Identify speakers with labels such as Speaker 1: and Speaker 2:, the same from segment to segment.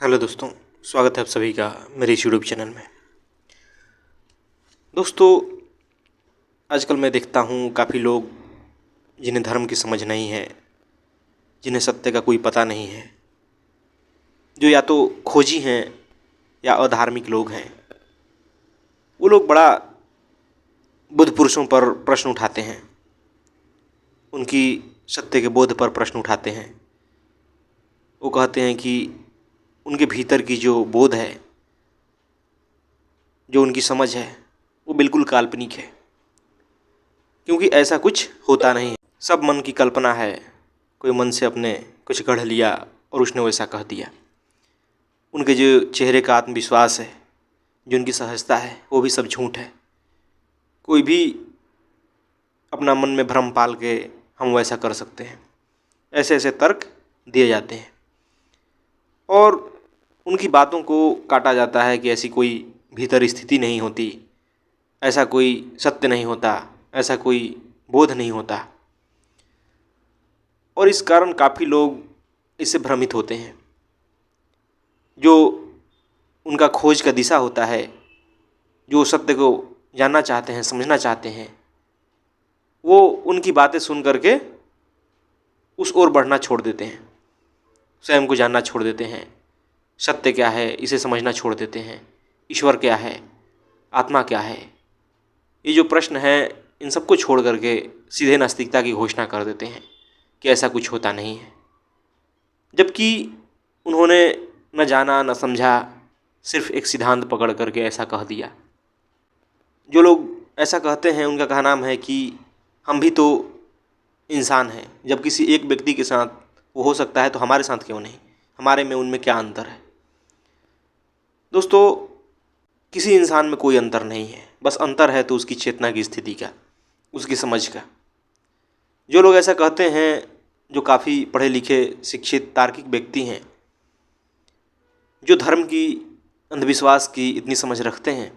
Speaker 1: Hello दोस्तों, स्वागत है आप सभी का मेरे इस यूट्यूब चैनल में। दोस्तों, आजकल मैं देखता हूँ काफ़ी लोग जिन्हें धर्म की समझ नहीं है, जिन्हें सत्य का कोई पता नहीं है, जो या तो खोजी हैं या अधार्मिक लोग हैं। वो लोग बड़ा बुद्ध पुरुषों पर प्रश्न उठाते हैं, उनकी सत्य के बोध पर प्रश्न उठाते हैं। वो कहते हैं कि उनके भीतर की जो बोध है, जो उनकी समझ है, वो बिल्कुल काल्पनिक है, क्योंकि ऐसा कुछ होता नहीं है। सब मन की कल्पना है। कोई मन से अपने कुछ गढ़ लिया और उसने वैसा कह दिया। उनके जो चेहरे का आत्मविश्वास है, जो उनकी सहजता है, वो भी सब झूठ है। कोई भी अपना मन में भ्रम पाल के हम वैसा कर सकते हैं, ऐसे ऐसे तर्क दिए जाते हैं और उनकी बातों को काटा जाता है कि ऐसी कोई भीतर स्थिति नहीं होती, ऐसा कोई सत्य नहीं होता, ऐसा कोई बोध नहीं होता। और इस कारण काफ़ी लोग इससे भ्रमित होते हैं। जो उनका खोज का दिशा होता है, जो सत्य को जानना चाहते हैं, समझना चाहते हैं, वो उनकी बातें सुन करके उस ओर बढ़ना छोड़ देते हैं, स्वयं को जानना छोड़ देते हैं। सत्य क्या है इसे समझना छोड़ देते हैं। ईश्वर क्या है, आत्मा क्या है, ये जो प्रश्न है, इन सबको छोड़ करके सीधे नास्तिकता की घोषणा कर देते हैं कि ऐसा कुछ होता नहीं है। जबकि उन्होंने न जाना न समझा, सिर्फ एक सिद्धांत पकड़ करके ऐसा कह दिया। जो लोग ऐसा कहते हैं उनका कहना है कि हम भी तो इंसान हैं। जब किसी एक व्यक्ति के साथ वो हो सकता है तो हमारे साथ क्यों नहीं, हमारे में उनमें क्या अंतर है। दोस्तों, किसी इंसान में कोई अंतर नहीं है, बस अंतर है तो उसकी चेतना की स्थिति का, उसकी समझ का। जो लोग ऐसा कहते हैं, जो काफ़ी पढ़े लिखे शिक्षित तार्किक व्यक्ति हैं, जो धर्म की अंधविश्वास की इतनी समझ रखते हैं,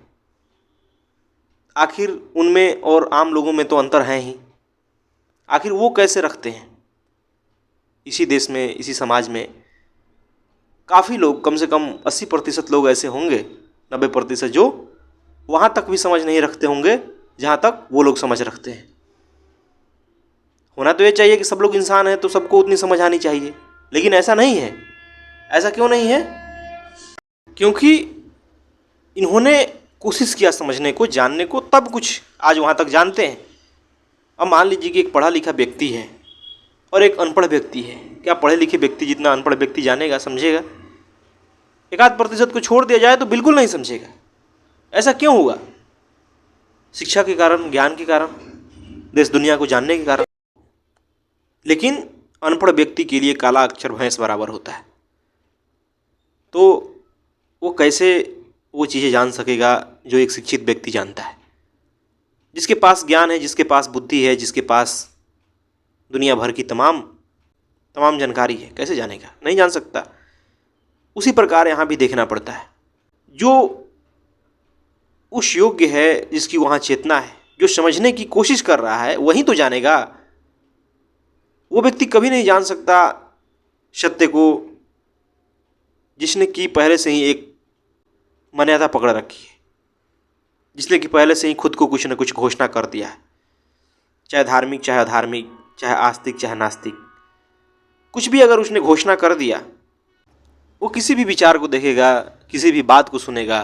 Speaker 1: आखिर उनमें और आम लोगों में तो अंतर है ही। आखिर वो कैसे रखते हैं। इसी देश में, इसी समाज में काफ़ी लोग, कम से कम 80% लोग ऐसे होंगे, 90% जो वहाँ तक भी समझ नहीं रखते होंगे जहाँ तक वो लोग समझ रखते हैं। होना तो ये चाहिए कि सब लोग इंसान हैं तो सबको उतनी समझ आनी चाहिए, लेकिन ऐसा नहीं है। ऐसा क्यों नहीं है? क्योंकि इन्होंने कोशिश किया समझने को, जानने को, तब कुछ आज वहाँ तक जानते हैं। अब मान लीजिए कि एक पढ़ा लिखा व्यक्ति है और एक अनपढ़ व्यक्ति है। क्या पढ़े लिखे व्यक्ति जितना अनपढ़ व्यक्ति जानेगा, समझेगा? 1-8% को छोड़ दिया जाए तो बिल्कुल नहीं समझेगा। ऐसा क्यों हुआ? शिक्षा के कारण, ज्ञान के कारण, देश दुनिया को जानने के कारण। लेकिन अनपढ़ व्यक्ति के लिए काला अक्षर भैंस बराबर होता है। तो वो कैसे वो चीज़ें जान सकेगा जो एक शिक्षित व्यक्ति जानता है? जिसके पास ज्ञान है, जिसके पास बुद्धि है, जिसके पास दुनिया भर की तमाम जानकारी है, कैसे जानेगा? नहीं जान सकता। उसी प्रकार यहाँ भी देखना पड़ता है। जो उस योग्य है, जिसकी वहाँ चेतना है, जो समझने की कोशिश कर रहा है, वही तो जानेगा। वो व्यक्ति कभी नहीं जान सकता सत्य को जिसने कि पहले से ही एक मान्यता पकड़ रखी है, जिसने कि पहले से ही खुद को कुछ न कुछ घोषणा कर दिया है। चाहे धार्मिक, चाहे अधार्मिक, चाहे आस्तिक, चाहे नास्तिक, कुछ भी अगर उसने घोषणा कर दिया, वो किसी भी विचार को देखेगा, किसी भी बात को सुनेगा,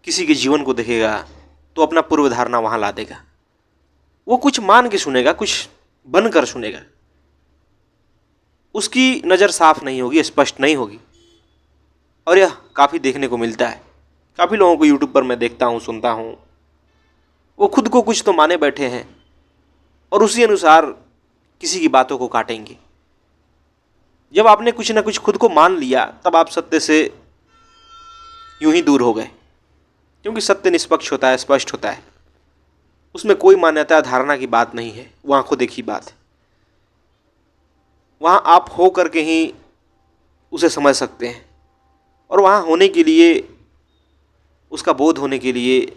Speaker 1: किसी के जीवन को देखेगा तो अपना पूर्व धारणा वहाँ ला देगा। वो कुछ मान के सुनेगा, कुछ बनकर सुनेगा। उसकी नज़र साफ नहीं होगी, स्पष्ट नहीं होगी। और यह काफ़ी देखने को मिलता है। काफ़ी लोगों को यूट्यूब पर मैं देखता हूँ, सुनता हूँ, वो खुद को कुछ तो माने बैठे हैं और उसी अनुसार किसी की बातों को काटेंगे। जब आपने कुछ ना कुछ खुद को मान लिया, तब आप सत्य से यूं ही दूर हो गए, क्योंकि सत्य निष्पक्ष होता है, स्पष्ट होता है। उसमें कोई मान्यता धारणा की बात नहीं है, वो आंखों देखी बात है। वहाँ आप हो करके ही उसे समझ सकते हैं, और वहाँ होने के लिए, उसका बोध होने के लिए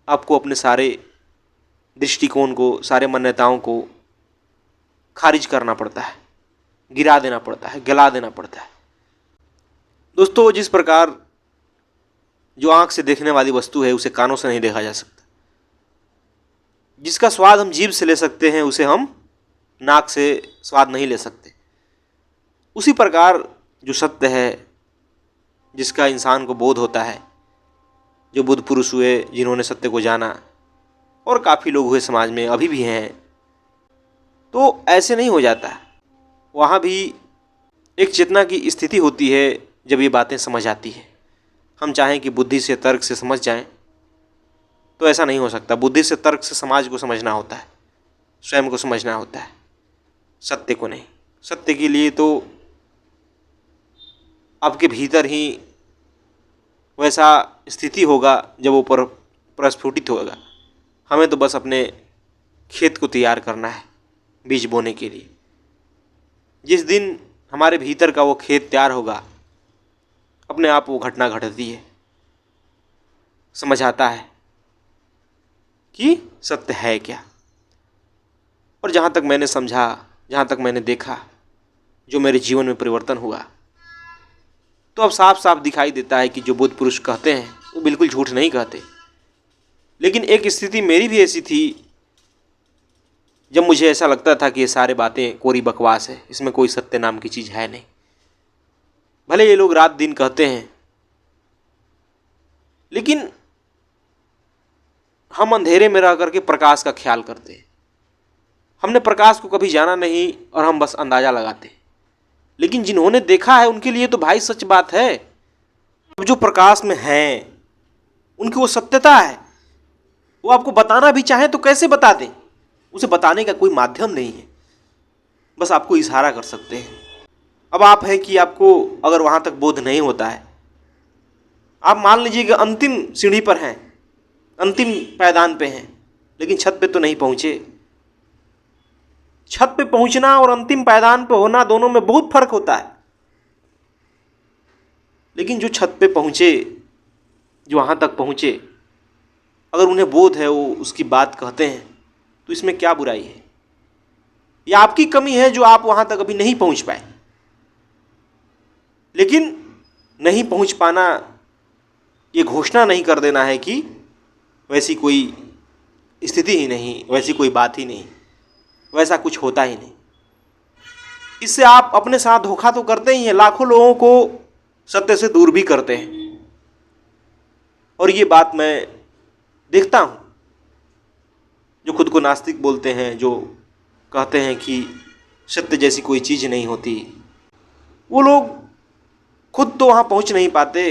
Speaker 1: आपको अपने सारे दृष्टिकोण को, सारे मान्यताओं को खारिज करना पड़ता है, गिरा देना पड़ता है, गला देना पड़ता है। दोस्तों, जिस प्रकार जो आँख से देखने वाली वस्तु है उसे कानों से नहीं देखा जा सकता, जिसका स्वाद हम जीभ से ले सकते हैं उसे हम नाक से स्वाद नहीं ले सकते। उसी प्रकार जो सत्य है, जिसका इंसान को बोध होता है, जो बुद्ध पुरुष हुए जिन्होंने सत्य को जाना, और काफ़ी लोग हुए समाज में, अभी भी हैं, तो ऐसे नहीं हो जाता। वहाँ भी एक चेतना की स्थिति होती है जब ये बातें समझ आती है। हम चाहें कि बुद्धि से तर्क से समझ जाएं तो ऐसा नहीं हो सकता। बुद्धि से तर्क से समाज को समझना होता है, स्वयं को समझना होता है, सत्य को नहीं। सत्य के लिए तो आपके भीतर ही वैसा स्थिति होगा जब वो प्रस्फुटित होगा। हमें तो बस अपने खेत को तैयार करना है बीज बोने के लिए। जिस दिन हमारे भीतर का वो खेत तैयार होगा, अपने आप वो घटना घटती है, समझ आता है कि सत्य है क्या। और जहाँ तक मैंने समझा, जहाँ तक मैंने देखा, जो मेरे जीवन में परिवर्तन हुआ, तो अब साफ साफ दिखाई देता है कि जो बुद्ध पुरुष कहते हैं वो बिल्कुल झूठ नहीं कहते। लेकिन एक स्थिति मेरी भी ऐसी थी जब मुझे ऐसा लगता था कि ये सारे बातें कोरी बकवास है, इसमें कोई सत्य नाम की चीज़ है नहीं। भले ये लोग रात दिन कहते हैं, लेकिन हम अंधेरे में रह करके प्रकाश का ख्याल करते हैं। हमने प्रकाश को कभी जाना नहीं और हम बस अंदाजा लगाते हैं। लेकिन जिन्होंने देखा है उनके लिए तो भाई सच बात है। अब जो प्रकाश में हैं उनकी वो सत्यता है। वो आपको बताना भी चाहें तो कैसे बता दें? उसे बताने का कोई माध्यम नहीं है, बस आपको इशारा कर सकते हैं। अब आप हैं कि आपको अगर वहाँ तक बोध नहीं होता है, आप मान लीजिए कि अंतिम सीढ़ी पर हैं, अंतिम पायदान पे हैं, लेकिन छत पे तो नहीं पहुँचे। छत पे पहुँचना और अंतिम पायदान पे होना, दोनों में बहुत फर्क होता है। लेकिन जो छत पे पहुँचे, जो वहाँ तक पहुँचे, अगर उन्हें बोध है, वो उसकी बात कहते हैं, तो इसमें क्या बुराई है? या आपकी कमी है जो आप वहाँ तक अभी नहीं पहुँच पाए। लेकिन नहीं पहुँच पाना ये घोषणा नहीं कर देना है कि वैसी कोई स्थिति ही नहीं, वैसी कोई बात ही नहीं, वैसा कुछ होता ही नहीं। इससे आप अपने साथ धोखा तो करते ही हैं, लाखों लोगों को सत्य से दूर भी करते हैं। और ये बात मैं देखता हूँ, जो खुद को नास्तिक बोलते हैं, जो कहते हैं कि सत्य जैसी कोई चीज़ नहीं होती, वो लोग खुद तो वहाँ पहुँच नहीं पाते,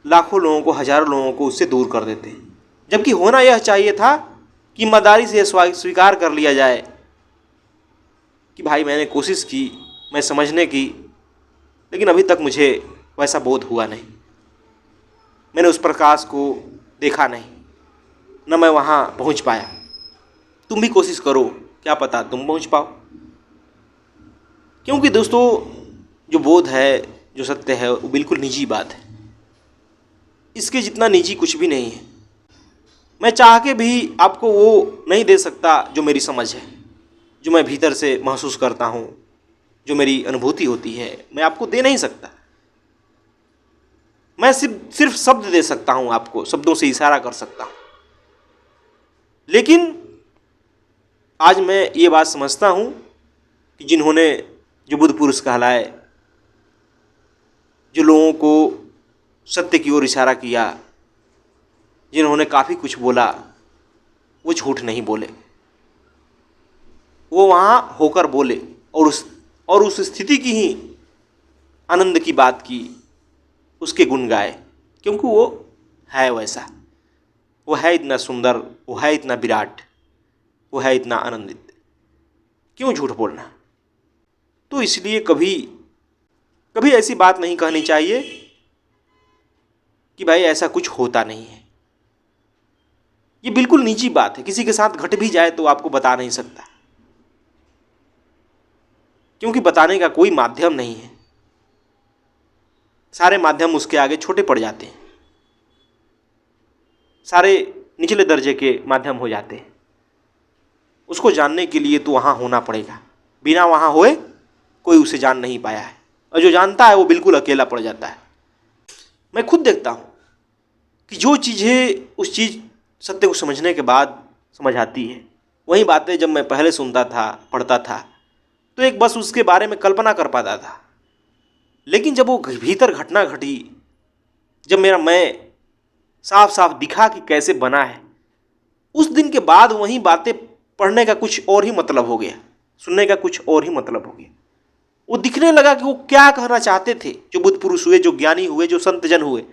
Speaker 1: लाखों लोगों को, हजारों लोगों को उससे दूर कर देते हैं। जबकि होना यह चाहिए था कि ईमानदारी से स्वीकार कर लिया जाए कि भाई मैंने कोशिश की, मैं समझने की, लेकिन अभी तक मुझे वैसा बोध हुआ नहीं, मैंने उस प्रकाश को देखा नहीं, न मैं वहाँ पहुँच पाया। तुम भी कोशिश करो, क्या पता तुम पहुँच पाओ। क्योंकि दोस्तों, जो बोध है, जो सत्य है, वो बिल्कुल निजी बात है। इसके जितना निजी कुछ भी नहीं है। मैं चाह के भी आपको वो नहीं दे सकता जो मेरी समझ है, जो मैं भीतर से महसूस करता हूँ, जो मेरी अनुभूति होती है, मैं आपको दे नहीं सकता। मैं सिर्फ शब्द दे सकता हूँ आपको, शब्दों से इशारा कर सकता हूँ। लेकिन आज मैं ये बात समझता हूँ कि जिन्होंने, जो बुद्ध पुरुष कहलाए, जो लोगों को सत्य की ओर इशारा किया, जिन्होंने काफ़ी कुछ बोला, वो झूठ नहीं बोले। वो वहाँ होकर बोले और उस स्थिति की ही आनंद की बात की, उसके गुण गाए, क्योंकि वो है वैसा, वो है इतना सुंदर, वो है इतना विराट, वो है इतना आनंदित। क्यों झूठ बोलना? तो इसलिए कभी कभी ऐसी बात नहीं कहनी चाहिए कि भाई ऐसा कुछ होता नहीं है। ये बिल्कुल निजी बात है, किसी के साथ घट भी जाए तो आपको बता नहीं सकता, क्योंकि बताने का कोई माध्यम नहीं है। सारे माध्यम उसके आगे छोटे पड़ जाते हैं, सारे निचले दर्जे के माध्यम हो जाते हैं। उसको जानने के लिए तो वहाँ होना पड़ेगा, बिना वहाँ होए कोई उसे जान नहीं पाया है। और जो जानता है वो बिल्कुल अकेला पड़ जाता है। मैं खुद देखता हूँ कि जो चीज़ें उस चीज़ सत्य को समझने के बाद समझ आती है, वही बातें जब मैं पहले सुनता था, पढ़ता था, तो एक बस उसके बारे में कल्पना कर पाता था। लेकिन जब वो भीतर घटना घटी, जब मेरा मैं साफ साफ दिखा कि कैसे बना है, उस दिन के बाद वही बातें पढ़ने का कुछ और ही मतलब हो गया, सुनने का कुछ और ही मतलब हो गया। वो दिखने लगा कि वो क्या कहना चाहते थे। जो बुद्ध पुरुष हुए, जो ज्ञानी हुए, जो संत जन हुए,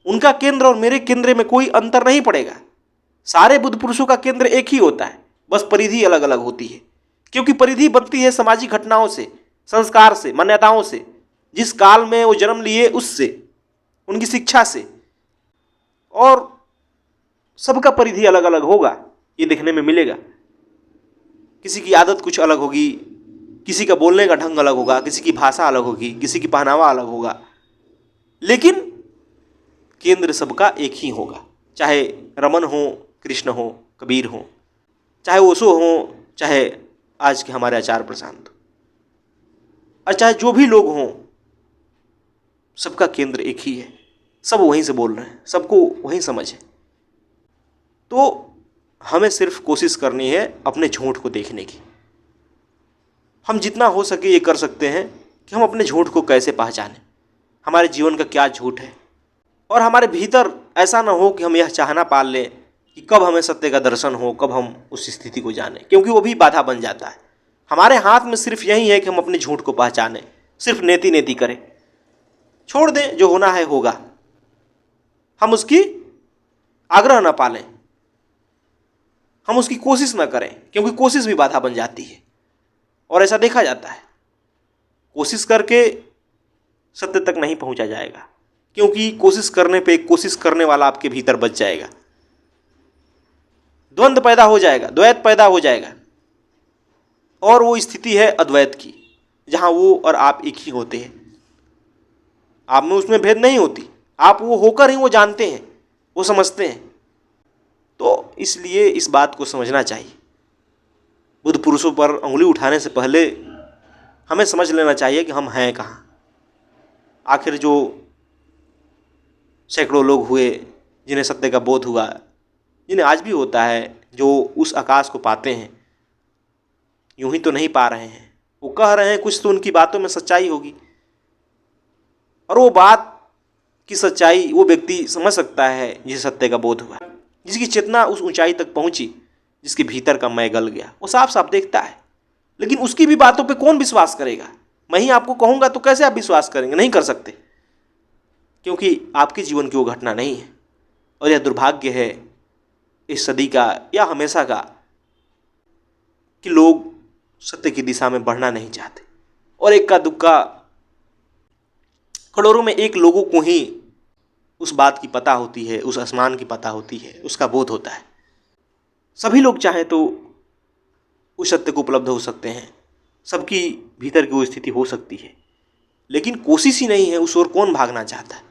Speaker 1: उनका केंद्र और मेरे केंद्र में कोई अंतर नहीं पड़ेगा। सारे बुद्ध पुरुषों का केंद्र एक ही होता है, बस परिधि अलग अलग होती है। क्योंकि परिधि बनती है सामाजिक घटनाओं से, संस्कार से, मान्यताओं से, जिस काल में वो जन्म लिए उससे, उनकी शिक्षा से। और सबका परिधि अलग अलग होगा, ये देखने में मिलेगा। किसी की आदत कुछ अलग होगी, किसी का बोलने का ढंग अलग होगा, किसी की भाषा अलग होगी, किसी की पहनावा अलग होगा, लेकिन केंद्र सबका एक ही होगा। चाहे रमन हो, कृष्ण हो, कबीर हो, चाहे ओशो हो, चाहे आज के हमारे आचार्य प्रशांत हो, और चाहे जो भी लोग हों, सबका केंद्र एक ही है। सब वहीं से बोल रहे हैं, सबको वहीं समझ है। तो हमें सिर्फ कोशिश करनी है अपने झूठ को देखने की। हम जितना हो सके ये कर सकते हैं कि हम अपने झूठ को कैसे पहचानें, हमारे जीवन का क्या झूठ है। और हमारे भीतर ऐसा ना हो कि हम यह चाहना पाल लें कि कब हमें सत्य का दर्शन हो, कब हम उस स्थिति को जानें, क्योंकि वो भी बाधा बन जाता है। हमारे हाथ में सिर्फ यही है कि हम अपने झूठ को पहचानें, सिर्फ नेति नेति करें, छोड़ दें, जो होना है होगा। हम उसकी आग्रह ना पालें, हम उसकी कोशिश ना करें, क्योंकि कोशिश भी बाधा बन जाती है। और ऐसा देखा जाता है, कोशिश करके सत्य तक नहीं पहुंचा जाएगा, क्योंकि कोशिश करने पे कोशिश करने वाला आपके भीतर बच जाएगा, द्वंद्व पैदा हो जाएगा, द्वैत पैदा हो जाएगा। और वो स्थिति है अद्वैत की, जहां वो और आप एक ही होते हैं। आप में उसमें भेद नहीं होती, आप वो होकर ही वो जानते हैं, वो समझते हैं। तो इसलिए इस बात को समझना चाहिए। बुद्ध पुरुषों पर उंगली उठाने से पहले हमें समझ लेना चाहिए कि हम हैं कहाँ। आखिर जो सैकड़ों लोग हुए जिन्हें सत्य का बोध हुआ, जिन्हें आज भी होता है, जो उस आकाश को पाते हैं, यूं ही तो नहीं पा रहे हैं। वो कह रहे हैं कुछ, तो उनकी बातों में सच्चाई होगी। और वो बात की सच्चाई वो व्यक्ति समझ सकता है जिसे सत्य का बोध हुआ, जिसकी चेतना उस ऊंचाई तक पहुंची, जिसके भीतर का मैं गल गया। वो साफ साफ देखता है। लेकिन उसकी भी बातों पे कौन विश्वास करेगा? मैं ही आपको कहूँगा तो कैसे आप विश्वास करेंगे? नहीं कर सकते, क्योंकि आपके जीवन की वो घटना नहीं है। और यह दुर्भाग्य है इस सदी का या हमेशा का कि लोग सत्य की दिशा में बढ़ना नहीं चाहते। और इक्का दुक्का करोड़ों में एक लोगों को ही उस बात की पता होती है, उस आसमान की पता होती है, उसका बोध होता है। सभी लोग चाहें तो उस सत्य को उपलब्ध हो सकते हैं, सबकी भीतर की वो स्थिति हो सकती है, लेकिन कोशिश ही नहीं है। उस ओर कौन भागना चाहता है?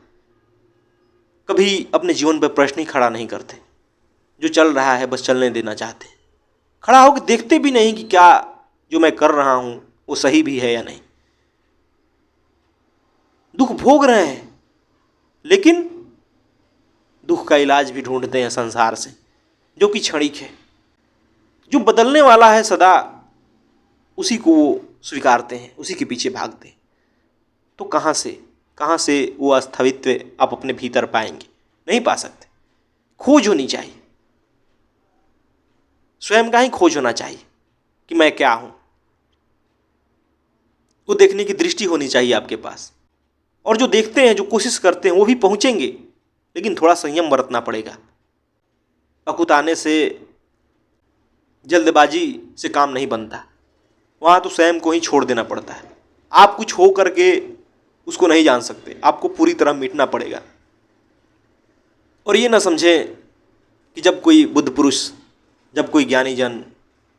Speaker 1: कभी अपने जीवन पर प्रश्न ही खड़ा नहीं करते। जो चल रहा है बस चलने देना चाहते हैं। खड़ा होकर देखते भी नहीं कि क्या जो मैं कर रहा हूं वो सही भी है या नहीं। दुख भोग रहे हैं, लेकिन दुख का इलाज भी ढूंढते हैं संसार से, जो कि क्षणिक है। जो बदलने वाला है सदा, उसी को वो स्वीकारते हैं, उसी के पीछे भागते हैं। तो कहाँ से वो अस्थायित्व आप अपने भीतर पाएंगे? नहीं पा सकते। खोज होनी चाहिए, स्वयं का ही खोज होना चाहिए कि मैं क्या हूं। वो देखने की दृष्टि होनी चाहिए आपके पास। और जो देखते हैं, जो कोशिश करते हैं, वो भी पहुंचेंगे, लेकिन थोड़ा संयम बरतना पड़ेगा। अकुताने से, जल्दबाजी से काम नहीं बनता। वहाँ तो स्वयं को ही छोड़ देना पड़ता है। आप कुछ हो करके उसको नहीं जान सकते, आपको पूरी तरह मिटना पड़ेगा। और ये ना समझें कि जब कोई बुद्ध पुरुष, जब कोई ज्ञानी जन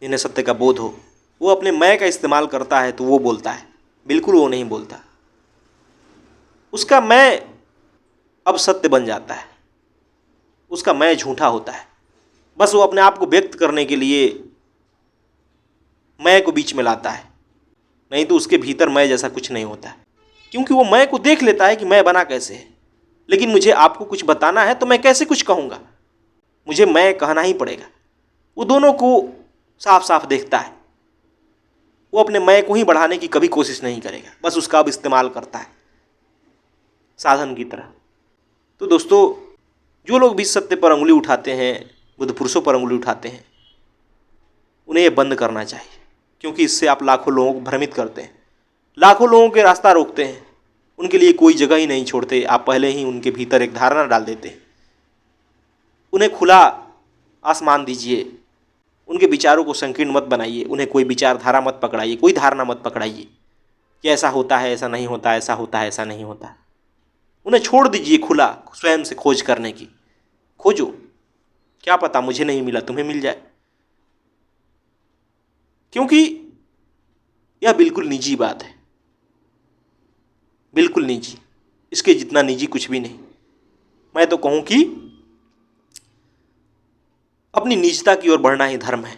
Speaker 1: जिन्हें सत्य का बोध हो, वो अपने मैं का इस्तेमाल करता है तो वो बोलता है। बिल्कुल वो नहीं बोलता। उसका मैं अब सत्य बन जाता है, उसका मैं झूठा होता है। बस वो अपने आप को व्यक्त करने के लिए मैं को बीच में लाता है। नहीं तो उसके भीतर मैं जैसा कुछ नहीं होता है, क्योंकि वो मैं को देख लेता है कि मैं बना कैसे है। लेकिन मुझे आपको कुछ बताना है तो मैं कैसे कुछ कहूँगा, मुझे मैं कहना ही पड़ेगा। वो दोनों को साफ साफ देखता है, वो अपने मैं को ही बढ़ाने की कभी कोशिश नहीं करेगा, बस उसका अब इस्तेमाल करता है साधन की तरह। तो दोस्तों, जो लोग भी सत्य पर उंगली उठाते हैं, बुद्ध पुरुषों पर उंगली उठाते हैं, उन्हें ये बंद करना चाहिए, क्योंकि इससे आप लाखों लोगों को भ्रमित करते हैं, लाखों लोगों के रास्ता रोकते हैं, उनके लिए कोई जगह ही नहीं छोड़ते। आप पहले ही उनके भीतर एक धारणा डाल देते हैं। उन्हें खुला आसमान दीजिए, उनके विचारों को संकीर्ण मत बनाइए, उन्हें कोई विचारधारा मत पकड़ाइए, कोई धारणा मत पकड़ाइए कि ऐसा होता है, ऐसा नहीं होता, ऐसा होता है, ऐसा नहीं होता। उन्हें छोड़ दीजिए खुला स्वयं से खोज करने की। खोजो, क्या पता मुझे नहीं मिला तुम्हें मिल जाए, क्योंकि यह बिल्कुल निजी बात है, बिल्कुल निजी। इसके जितना निजी कुछ भी नहीं। मैं तो कहूँ कि अपनी निजता की ओर बढ़ना ही धर्म है।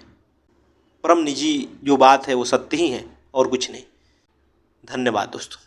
Speaker 1: परम निजी जो बात है वो सत्य ही है और कुछ नहीं। धन्यवाद दोस्तों।